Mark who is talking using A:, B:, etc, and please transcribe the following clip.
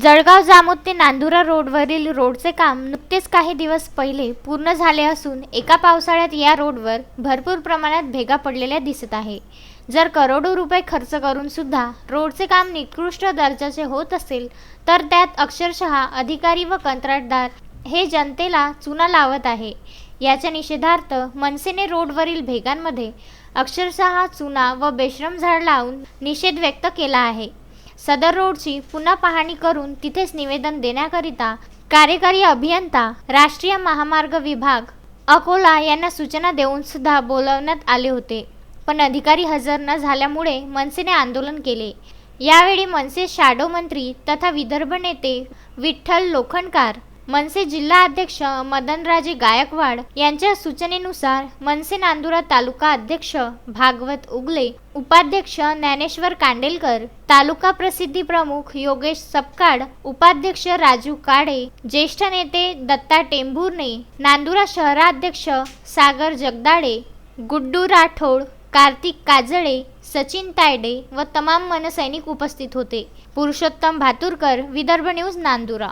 A: जळगाव जामोद ते नांदुरा रोडवरील रोडचे काम नुकतेच काही दिवस पहिले पूर्ण झाले असून एका पावसाळ्यात या रोडवर भरपूर प्रमाणात भेगा पडलेल्या दिसत आहे। जर करोडो रुपये खर्च करून सुद्धा रोडचे काम निकृष्ट दर्जाचे होत असेल तर त्यात अक्षरशः अधिकारी व कंत्राटदार हे जनतेला चुना लावत आहे। याच्या निषेधार्थ मनसेने रोडवरील भेगांमध्ये अक्षरशः चुना व बेशरम झाड लावून निषेध व्यक्त केला आहे। सदर रोडची पुन्हा पाहणी करून तिथेच निवेदन देण्याकरिता कार्यकारी अभियंता राष्ट्रीय महामार्ग विभाग अकोला यांना सूचना देऊन सुद्धा बोलवण्यात आले होते, पण अधिकारी हजर न झाल्यामुळे मनसेने आंदोलन केले। यावेळी मनसे शॅडो मंत्री तथा विदर्भ नेते विठ्ठल लोखंडकर, मनसे जिल्हा अध्यक्ष मदनराजे गायकवाड यांच्या सूचनेनुसार मनसे नांदुरा तालुका अध्यक्ष भागवत उगले, उपाध्यक्ष ज्ञानेश्वर कांडेलकर, तालुका प्रसिद्धी प्रमुख योगेश सपकाळ, उपाध्यक्ष राजू काळे, ज्येष्ठ नेते दत्ता टेंभुर्णे, नांदुरा शहराध्यक्ष सागर जगदाळे, गुड्डू राठोड, कार्तिक काजळे, सचिन तायडे व तमाम मनसैनिक उपस्थित होते। पुरुषोत्तम भातुरकर, विदर्भ न्यूज, नांदुरा।